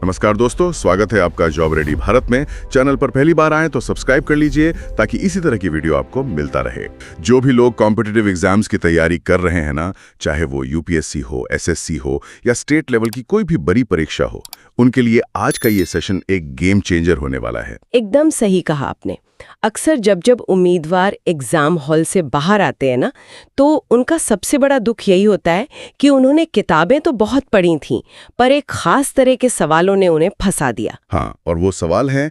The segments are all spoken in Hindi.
नमस्कार दोस्तों, स्वागत है आपका जॉब रेडी भारत में। चैनल पर पहली बार आए तो सब्सक्राइब कर लीजिए ताकि इसी तरह की वीडियो आपको मिलता रहे। जो भी लोग कॉम्पिटिटिव एग्जाम्स की तैयारी कर रहे हैं ना, चाहे वो यूपीएससी हो, एसएससी हो या स्टेट लेवल की कोई भी बड़ी परीक्षा हो, उनके लिए आज का ये सेशन एक गेम चेंजर होने वाला है। एकदम सही कहा आपने। अक्सर जब उम्मीदवार एग्जाम हॉल से बाहर आते हैं ना, तो उनका सबसे बड़ा दुख यही होता है कि उन्होंने किताबें तो बहुत पढ़ी थीं, पर एक खास तरह के सवालों ने उन्हें फंसा दिया। हाँ, और वो सवाल है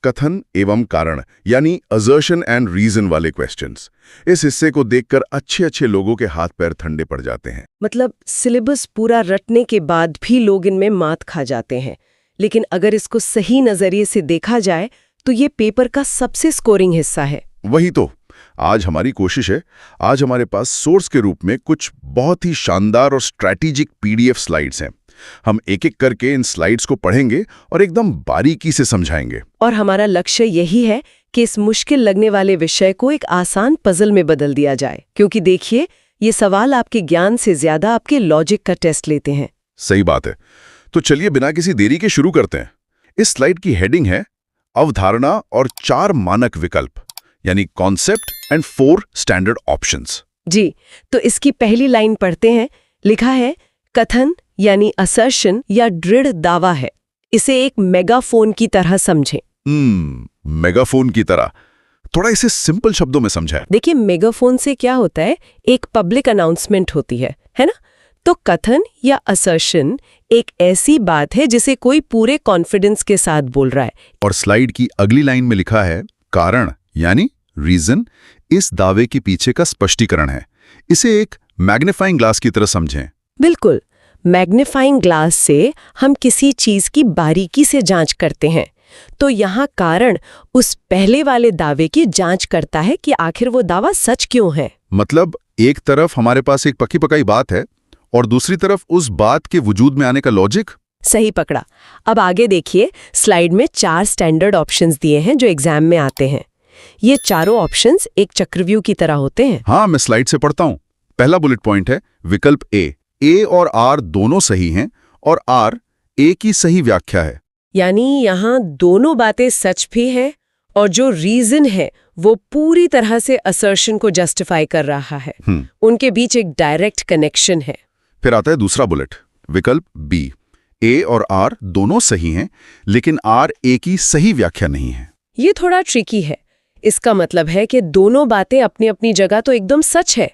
कथन एवं कारण, यानी असर्शन एंड रीजन वाले क्वेश्चंस। इस हिस्से को देखकर अच्छे लोगों के हाथ पैर ठंडे पड़ जाते हैं। मतलब सिलेबस पूरा रटने के बाद भी लोग इनमें मात खा जाते हैं। लेकिन अगर इसको सही नजरिए से देखा जाए तो ये पेपर का सबसे स्कोरिंग हिस्सा है। वही तो आज हमारी कोशिश है। आज हमारे पास सोर्स के रूप में कुछ बहुत ही शानदार और स्ट्रैटेजिक पीडीएफ स्लाइड्स हैं। हम एक एक करके इन स्लाइड्स को पढ़ेंगे और एकदम बारीकी से समझाएंगे। और हमारा लक्ष्य यही है कि इस मुश्किल लगने वाले विषय को एक आसान पजल में बदल दिया जाए, क्योंकि देखिए, ये सवाल आपके ज्ञान से ज्यादा आपके लॉजिक का टेस्ट लेते हैं। सही बात है। तो चलिए बिना किसी देरी के शुरू करते हैं। इस स्लाइड की हेडिंग है अवधारणा और 4 मानक विकल्प, यानी कॉन्सेप्ट एंड 4 स्टैंडर्ड ऑप्शंस। जी, तो इसकी पहली लाइन पढ़ते हैं। लिखा है, कथन यानी असर्शन या दृढ़ दावा है। इसे एक मेगाफोन की तरह समझें। मेगाफोन की तरह। थोड़ा इसे सिंपल शब्दों में समझाएं। देखिए, मेगाफोन से क्या होता है, एक पब्लिक अनाउंसमेंट होती है ना? तो कथन या असर्शन एक ऐसी बात है जिसे कोई पूरे कॉन्फिडेंस के साथ बोल रहा है। और स्लाइड की अगली लाइन में लिखा है कारण यानी रीजन, इस दावे के पीछे का स्पष्टीकरण है। इसे एक मैग्नीफाइंग ग्लास की तरह समझें। बिल्कुल, मैग्नीफाइंग ग्लास से हम किसी चीज की बारीकी से जांच करते हैं। तो यहाँ कारण उस पहले वाले दावे की जांच करता है कि आखिर वो दावा सच क्यों है। मतलब एक तरफ हमारे पास एक पक्की पकाई बात है और दूसरी तरफ उस बात के वजूद में आने का लॉजिक। सही पकड़ा। अब आगे देखिए, स्लाइड में 4 स्टैंडर्ड ऑप्शंस दिए हैं जो एग्जाम में आते हैं। ये चारों ऑप्शंस एक चक्रव्यूह की तरह होते हैं। हाँ, मैं स्लाइड से पढ़ता हूँ। पहला बुलेट पॉइंट है विकल्प ए और आर दोनों सही हैं और आर ए की सही व्याख्या है। यानी यहाँ दोनों बातें सच भी हैं और जो रीजन है वो पूरी तरह से असर्शन को जस्टिफाई कर रहा है। उनके बीच एक डायरेक्ट कनेक्शन है। फिर आता है दूसरा बुलेट, विकल्प बी। ए और आर दोनों सही हैं, लेकिन आर ए की सही व्याख्या नहीं है। ये थोड़ा ट्रिकी है। इसका मतलब है कि दोनों बातें अपनी अपनी जगह तो एकदम सच है,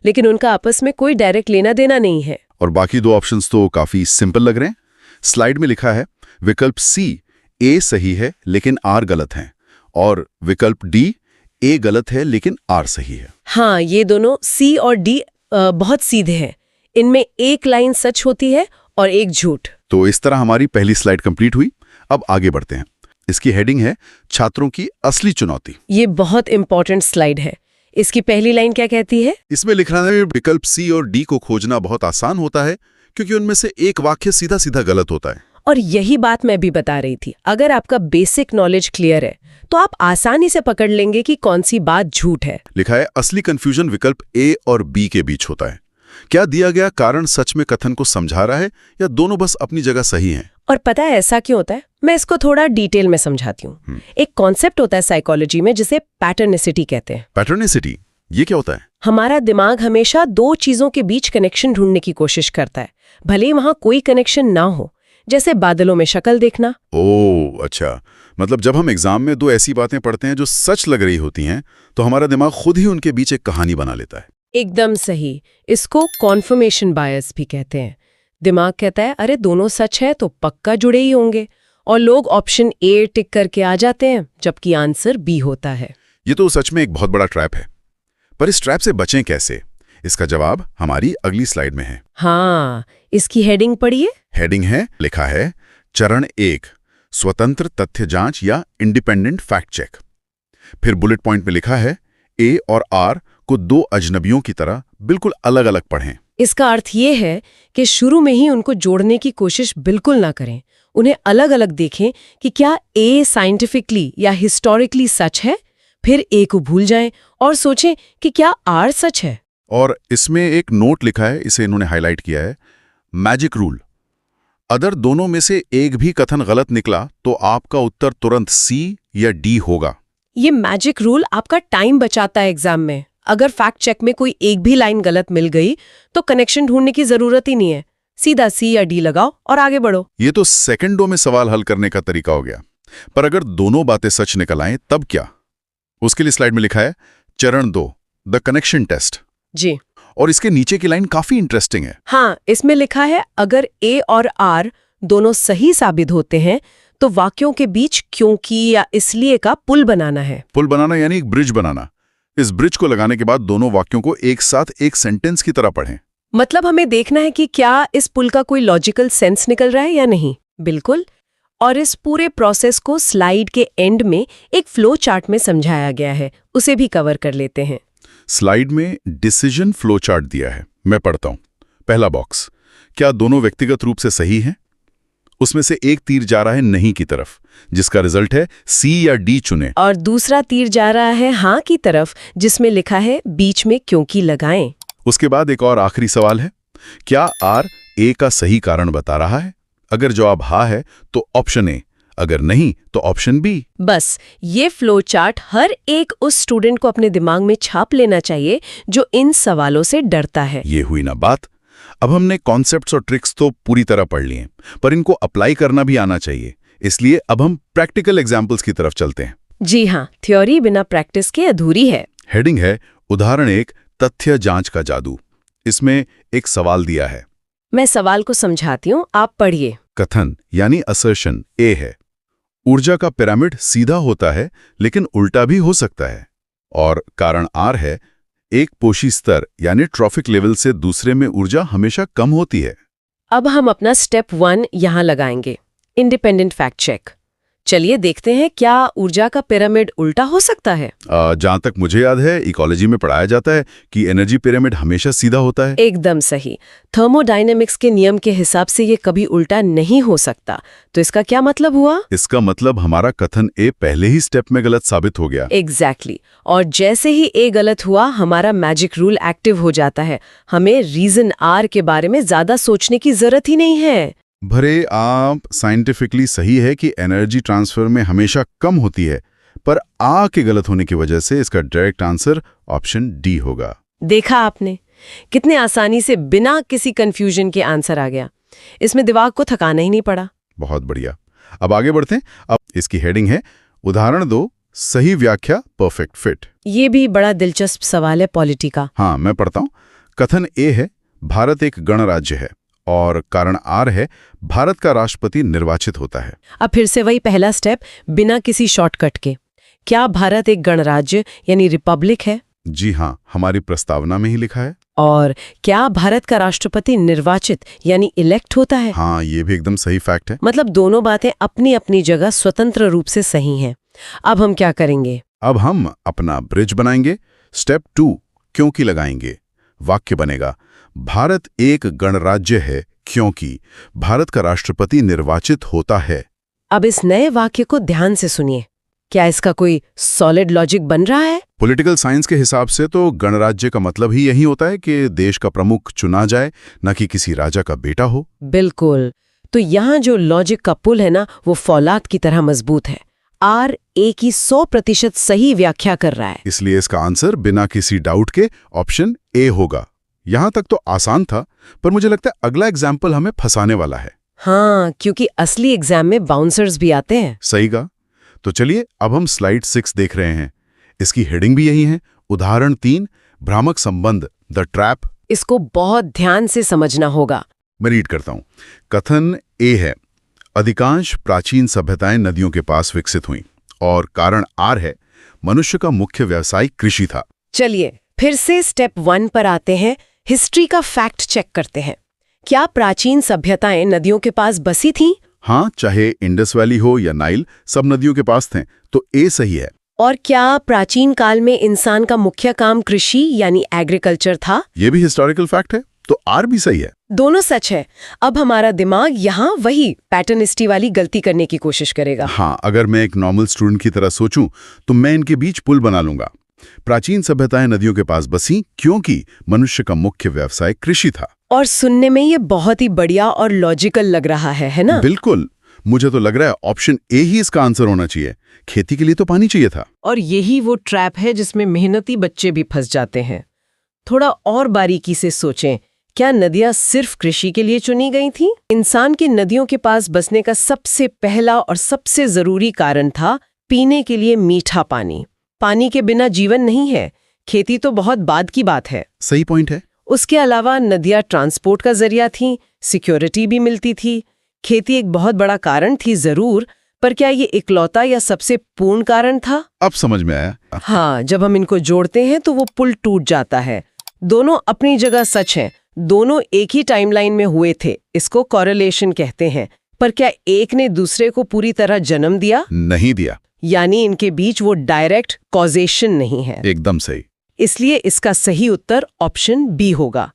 लेकिन उनका आपस में कोई डायरेक्ट लेना देना नहीं है। और बाकी 2 ऑप्शंस तो काफी सिंपल लग रहे हैं। स्लाइड में लिखा है विकल्प सी, ए सही है लेकिन आर गलत है, और विकल्प डी, ए गलत है लेकिन आर सही है। हाँ, ये दोनों सी और डी बहुत सीधे हैं। इनमें एक लाइन सच होती है और एक झूठ। तो इस तरह हमारी पहली स्लाइड कंप्लीट हुई। अब आगे बढ़ते हैं। इसकी हेडिंग है छात्रों की असली चुनौती। ये बहुत इंपॉर्टेंट स्लाइड है। इसकी पहली लाइन क्या कहती है? इसमें लिखा है विकल्प सी और डी को खोजना बहुत आसान होता है क्योंकि उनमें से एक वाक्य सीधा सीधा गलत होता है। और यही बात मैं भी बता रही थी। अगर आपका बेसिक नॉलेज क्लियर है तो आप आसानी से पकड़ लेंगे कि कौन सी बात झूठ है। लिखा है असली कंफ्यूजन विकल्प ए और बी के बीच होता है। क्या दिया गया कारण सच में कथन को समझा रहा है या दोनों बस अपनी जगह सही हैं? और पता है ऐसा क्यों होता है? मैं इसको थोड़ा डिटेल में समझाती हूँ। एक कॉन्सेप्ट होता है साइकोलॉजी में जिसे पैटर्निसिटी कहते हैं। पैटर्निसिटी, ये क्या होता है? हमारा दिमाग हमेशा 2 चीजों के बीच कनेक्शन ढूंढने की कोशिश करता है, भले ही वहां कोई कनेक्शन ना हो। जैसे बादलों में शक्ल देखना। ओह अच्छा, मतलब जब हम एग्जाम में 2 ऐसी बातें पढ़ते हैं जो सच लग रही होती हैं, तो हमारा दिमाग खुद ही उनके बीच एक कहानी बना लेता है। एकदम सही। इसको कॉन्फर्मेशन बायस भी कहते हैं। दिमाग कहता है अरे दोनों सच है तो पक्का जुड़े ही होंगे, और लोग ऑप्शन ए टिक करके आ जाते हैं जबकि आंसर बी होता है। ये तो सच में एक बहुत बड़ा ट्रैप है। पर इस ट्रैप से बचें कैसे? इसका जवाब हमारी अगली स्लाइड में है। हाँ, इसकी हेडिंग पढ़िए। हेडिंग है, लिखा है चरण 1, स्वतंत्र तथ्य जांच या इंडिपेंडेंट फैक्ट चेक। फिर बुलेट पॉइंट में लिखा है ए और आर को 2 अजनबियों की तरह बिल्कुल अलग अलग पढ़ें। इसका अर्थ ये है कि शुरू में ही उनको जोड़ने की कोशिश बिल्कुल ना करें। उन्हें अलग अलग देखें कि क्या ए साइंटिफिकली या हिस्टोरिकली सच है, फिर ए को भूल जाएं और सोचें कि क्या आर सच है। और इसमें एक नोट लिखा है, इसे इन्होंने हाईलाइट किया है, मैजिक रूल। अगर दोनों में से एक भी कथन गलत निकला तो आपका उत्तर तुरंत सी या डी होगा। ये मैजिक रूल आपका टाइम बचाता है एग्जाम में। अगर फैक्ट चेक में कोई एक भी लाइन गलत मिल गई तो कनेक्शन ढूंढने की जरूरत ही नहीं है, सीधा सी या डी लगाओ और आगे बढ़ो। ये तो सेकंडों में सवाल हल करने का तरीका हो गया। पर अगर दोनों बातें सच निकल आएं तब क्या? उसके लिए स्लाइड में लिखा है चरण 2, द कनेक्शन टेस्ट। जी और इसके नीचे की लाइन काफी इंटरेस्टिंग है। हाँ, इसमें लिखा है अगर ए और आर दोनों सही साबित होते हैं तो वाक्यों के बीच क्योंकि या इसलिए का पुल बनाना है। पुल बनाना यानी एक ब्रिज बनाना। इस ब्रिज को लगाने के बाद दोनों वाक्यों को एक साथ एक सेंटेंस की तरह पढ़ें। मतलब हमें देखना है कि क्या इस पुल का कोई लॉजिकल सेंस निकल रहा है या नहीं। बिल्कुल। और इस पूरे प्रोसेस को स्लाइड के एंड में एक फ्लो चार्ट में समझाया गया है, उसे भी कवर कर लेते हैं। स्लाइड में डिसीजन फ्लो चार्ट दिया है, मैं पढ़ता हूं। पहला बॉक्स, क्या दोनों व्यक्तिगत रूप से सही हैं? उसमें से एक तीर जा रहा है नहीं की तरफ, जिसका रिजल्ट है सी या डी चुनें। और दूसरा तीर जा रहा है हाँ की तरफ, जिसमें लिखा है बीच में क्योंकि लगाएं। उसके बाद एक और आखिरी सवाल है, क्या आर ए का सही कारण बता रहा है? अगर जवाब हाँ है तो ऑप्शन ए, अगर नहीं तो ऑप्शन बी। बस ये फ्लो चार्ट हर एक उस स्टूडेंट को अपने दिमाग में छाप लेना चाहिए जो इन सवालों से डरता है। ये हुई ना बात। अब हमने कॉन्सेप्ट्स और ट्रिक्स तो पूरी तरह पढ़ लिए, पर इनको अप्लाई करना भी आना चाहिए। इसलिए अब हम प्रैक्टिकल एग्जाम्पल्स की तरफ चलते हैं। जी हाँ, थ्योरी बिना प्रैक्टिस के अधूरी है। हेडिंग है उदाहरण 1, तथ्य जांच का जादू। इसमें एक सवाल दिया है। मैं सवाल को समझाती हूँ, आप पढ़िए। कथन यानी असर्शन ए है, ऊर्जा का पिरामिड सीधा होता है लेकिन उल्टा भी हो सकता है। और कारण आर है, एक पोशी स्तर यानी ट्रॉफिक लेवल से दूसरे में ऊर्जा हमेशा कम होती है। अब हम अपना स्टेप 1 यहाँ लगाएंगे, इंडिपेंडेंट फैक्ट चेक। चलिए देखते हैं क्या ऊर्जा का पिरामिड उल्टा हो सकता है। जहां तक मुझे याद है इकोलॉजी में पढ़ाया जाता है कि एनर्जी पिरामिड हमेशा सीधा होता है। एकदम सही। थर्मोडायनेमिक्स के नियम के हिसाब से ये कभी उल्टा नहीं हो सकता। तो इसका क्या मतलब हुआ? इसका मतलब हमारा कथन ए पहले ही स्टेप में गलत साबित हो गया। एग्जैक्टली। और जैसे ही ए गलत हुआ हमारा मैजिक रूल एक्टिव हो जाता है। हमें रीजन आर के बारे में ज्यादा सोचने की जरूरत ही नहीं है। भरे आप साइंटिफिकली सही है कि एनर्जी ट्रांसफर में हमेशा कम होती है, पर आ के गलत होने की वजह से इसका डायरेक्ट आंसर ऑप्शन डी होगा। देखा आपने कितने आसानी से बिना किसी कंफ्यूजन के आंसर आ गया। इसमें दिमाग को थकाना ही नहीं पड़ा। बहुत बढ़िया। अब आगे बढ़ते हैं। अब इसकी हेडिंग है उदाहरण 2, सही व्याख्या परफेक्ट फिट। ये भी बड़ा दिलचस्प सवाल है पॉलिटी का। हाँ, मैं पढ़ता हूँ। कथन ए है, भारत एक गणराज्य है, और कारण आर है, भारत का राष्ट्रपति निर्वाचित होता है। अब फिर से वही पहला स्टेप, बिना किसी शॉर्टकट के। क्या भारत एक गणराज्य यानी रिपब्लिक है? जी हाँ, हमारी प्रस्तावना में ही लिखा है। और क्या भारत का राष्ट्रपति निर्वाचित यानी इलेक्ट होता है? हाँ, ये भी एकदम सही फैक्ट है। मतलब दोनों बातें अपनी अपनी जगह स्वतंत्र रूप से सही हैं। अब हम क्या करेंगे? अब हम अपना ब्रिज बनाएंगे। स्टेप 2, क्योंकि लगाएंगे। वाक्य बनेगा, भारत एक गणराज्य है क्योंकि भारत का राष्ट्रपति निर्वाचित होता है। अब इस नए वाक्य को ध्यान से सुनिए। क्या इसका कोई सॉलिड लॉजिक बन रहा है? पॉलिटिकल साइंस के हिसाब से तो गणराज्य का मतलब ही यही होता है कि देश का प्रमुख चुना जाए, न कि किसी राजा का बेटा हो। बिल्कुल। तो यहाँ जो लॉजिक का पुल है ना, वो फौलाद की तरह मजबूत है। आर ए की 100% सही व्याख्या कर रहा है। इसलिए इसका आंसर बिना किसी डाउट के ऑप्शन ए होगा। यहां तक तो आसान था, पर मुझे लगता है अगला एग्जाम्पल हमें फंसाने वाला है। हाँ, क्योंकि असली एग्जाम में बाउंसर्स भी आते हैं। सही कहा। तो चलिए अब हम स्लाइड 6 देख रहे हैं। इसकी हेडिंग भी यही है, उदाहरण 3, भ्रामक संबंध, द ट्रैप। इसको बहुत ध्यान से समझना होगा। मैं रीड करता हूं। कथन ए है, अधिकांश प्राचीन सभ्यताएं नदियों के पास विकसित हुईं, और कारण आर है, मनुष्य का मुख्य व्यवसाय कृषि था। चलिए फिर से स्टेप 1 पर आते हैं। हिस्ट्री का फैक्ट चेक करते हैं। क्या प्राचीन सभ्यताएं नदियों के पास बसी थीं? हाँ, चाहे इंडस वैली हो या नाइल, सब नदियों के पास थे, तो ए सही है। और क्या प्राचीन काल में इंसान का मुख्य काम कृषि यानी एग्रीकल्चर था? ये भी हिस्टोरिकल फैक्ट है, तो आर भी सही है। दोनों सच है। अब हमारा दिमाग यहाँ वही पैटर्निस्टी वाली गलती करने की कोशिश करेगा। हाँ, अगर मैं एक नॉर्मल स्टूडेंट की तरह सोचूं तो मैं इनके बीच पुल बना लूंगा। प्राचीन सभ्यताएं नदियों के पास बसी क्योंकि मनुष्य का मुख्य व्यवसाय कृषि था। और सुनने में ये बहुत ही बढ़िया और लॉजिकल लग रहा है ना? बिल्कुल। मुझे तो लग रहा है ऑप्शन ए ही इसका आंसर होना चाहिए। खेती के लिए तो पानी चाहिए था। और यही वो ट्रैप है जिसमें मेहनती बच्चे भी फंस जाते हैं। थोड़ा और बारीकी से सोचें, क्या नदियां सिर्फ कृषि के लिए चुनी गई थीं? इंसान की नदियों के पास बसने का सबसे पहला और सबसे जरूरी कारण था पीने के लिए मीठा पानी। पानी के बिना जीवन नहीं है। खेती तो बहुत बाद की बात है। सही पॉइंट है। उसके अलावा नदियां ट्रांसपोर्ट का जरिया थीं, सिक्योरिटी भी मिलती थी। खेती एक बहुत बड़ा कारण थी जरूर, पर क्या ये इकलौता या सबसे पूर्ण कारण था? अब समझ में आया। हाँ, जब हम इनको जोड़ते हैं तो वो पुल टूट जाता है। दोनों अपनी जगह सच हैं, दोनों एक ही टाइमलाइन में हुए थे। इसको कॉरेलेशन कहते हैं। पर क्या एक ने दूसरे को पूरी तरह जन्म दिया? नहीं दिया। यानी इनके बीच वो डायरेक्ट कॉजेशन नहीं है। एकदम सही। इसलिए इसका सही उत्तर ऑप्शन बी होगा।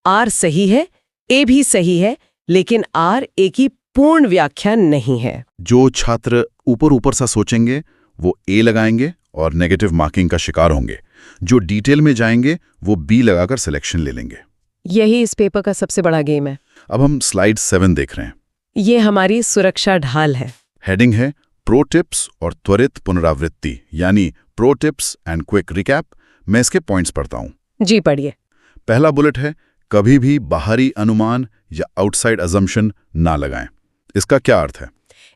आर सही है, ए भी सही है, लेकिन आर ए की पूर्ण व्याख्या नहीं है। जो छात्र ऊपर ऊपर सा सोचेंगे वो ए लगाएंगे और नेगेटिव मार्किंग का शिकार होंगे। जो डिटेल में जाएंगे वो बी लगाकर सिलेक्शन ले लेंगे। यही इस पेपर का सबसे बड़ा गेम है। अब हम स्लाइड 7 देख रहे हैं। ये हमारी सुरक्षा ढाल है। हेडिंग है प्रो टिप्स और त्वरित पुनरावृत्ति, यानी pro tips and quick recap. मैं इसके पॉइंट्स पढ़ता हूं। जी पढ़िए। पहला बुलेट है, कभी भी बाहरी अनुमान या आउटसाइड अजम्पशन ना लगाएं। इसका क्या अर्थ है?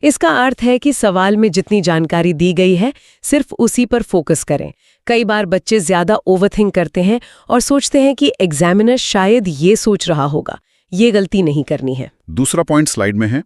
इसका अर्थ है कि सवाल में जितनी जानकारी दी गई है सिर्फ उसी पर फोकस करें। कई बार बच्चे ज्यादा ओवरथिंक करते हैं और सोचते हैं कि एग्जामिनर शायद ये सोच रहा होगा। ये गलती नहीं करनी है। दूसरा पॉइंट स्लाइड में है,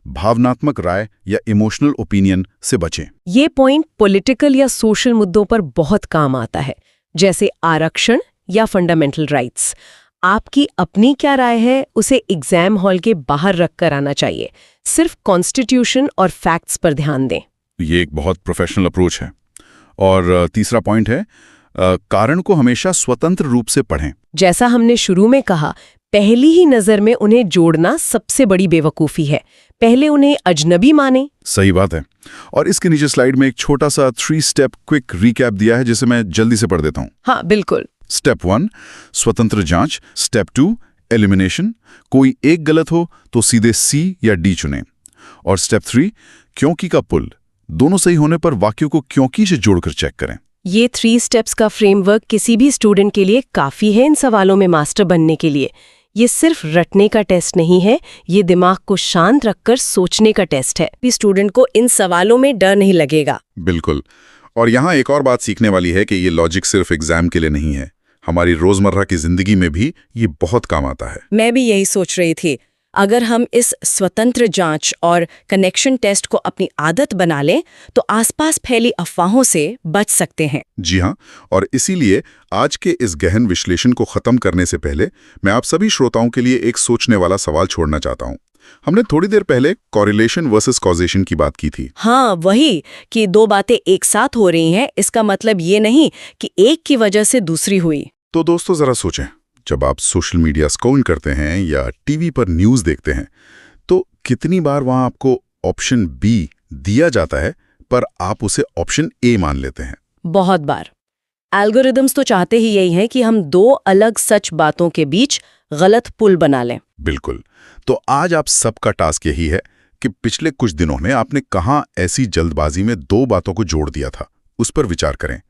भावनात्मक राय या इमोशनल ओपिनियन से बचें। ये पॉइंट पॉलिटिकल या सोशल मुद्दों पर बहुत काम आता है, जैसे आरक्षण या फंडामेंटल राइट्स। आपकी अपनी क्या राय है, उसे एग्जाम हॉल के बाहर रख कर आना चाहिए। सिर्फ कॉन्स्टिट्यूशन और फैक्ट्स पर ध्यान दें। ये एक बहुत प्रोफेशनल अप्रोच है। और तीसरा पॉइंट है, कारण को हमेशा स्वतंत्र रूप से पढ़ें। जैसा हमने शुरू में कहा, पहली ही नजर में उन्हें जोड़ना सबसे बड़ी बेवकूफ़ी है। पहले उन्हें अजनबी माने। सही बात है। और इसके नीचे स्लाइड में एक छोटा सा 3 स्टेप क्विक रिकैप दिया है, जिसे मैं जल्दी से पढ़ देता हूं। हाँ बिल्कुल। स्टेप 1 स्वतंत्र जांच। Step 2 elimination. कोई एक गलत हो तो सीधे सी या डी चुनें। और स्टेप 3 क्योंकि का पुल। दोनों सही होने पर वाक्यों को क्योंकि से जोड़कर चेक करें। ये 3 स्टेप्स का फ्रेमवर्क किसी भी स्टूडेंट के लिए काफ़ी है इन सवालों में मास्टर बनने के लिए। ये सिर्फ रटने का टेस्ट नहीं है, ये दिमाग को शांत रखकर सोचने का टेस्ट है। भी स्टूडेंट को इन सवालों में डर नहीं लगेगा। बिल्कुल। और यहाँ एक और बात सीखने वाली है कि ये लॉजिक सिर्फ एग्जाम के लिए नहीं है, हमारी रोजमर्रा की जिंदगी में भी ये बहुत काम आता है। मैं भी यही सोच रही थी। अगर हम इस स्वतंत्र जांच और कनेक्शन टेस्ट को अपनी आदत बना लें तो आसपास फैली अफवाहों से बच सकते हैं। जी हाँ, और इसीलिए आज के इस गहन विश्लेषण को खत्म करने से पहले मैं आप सभी श्रोताओं के लिए एक सोचने वाला सवाल छोड़ना चाहता हूँ। हमने थोड़ी देर पहले कॉरिलेशन वर्सेस कॉजेशन की बात की थी। हाँ, वही कि दो बातें एक साथ हो रही हैं। इसका मतलब ये नहीं कि एक की वजह से दूसरी हुई। तो दोस्तों जरा सोचें, जब आप सोशल मीडिया स्क्रॉल करते हैं या टीवी पर न्यूज़ देखते हैं तो कितनी बार वहां आपको ऑप्शन बी दिया जाता है पर आप उसे ऑप्शन ए मान लेते हैं? बहुत बार। एल्गोरिदम्स तो चाहते ही यही है कि हम दो अलग सच बातों के बीच गलत पुल बना लें। बिल्कुल। तो आज आप सबका टास्क यही है कि पिछले कुछ दिनों में आपने कहाँ ऐसी जल्दबाजी में 2 बातों को जोड़ दिया था, उस पर विचार करें।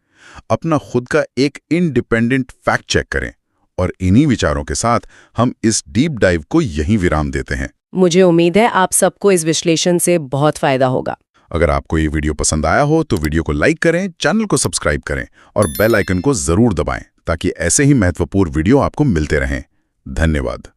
अपना खुद का एक इंडिपेंडेंट फैक्ट चेक करें। और इन्हीं विचारों के साथ हम इस डीप डाइव को यहीं विराम देते हैं। मुझे उम्मीद है आप सबको इस विश्लेषण से बहुत फायदा होगा। अगर आपको ये वीडियो पसंद आया हो तो वीडियो को लाइक करें, चैनल को सब्सक्राइब करें और बेल आइकन को जरूर दबाएं ताकि ऐसे ही महत्वपूर्ण वीडियो आपको मिलते रहें। धन्यवाद।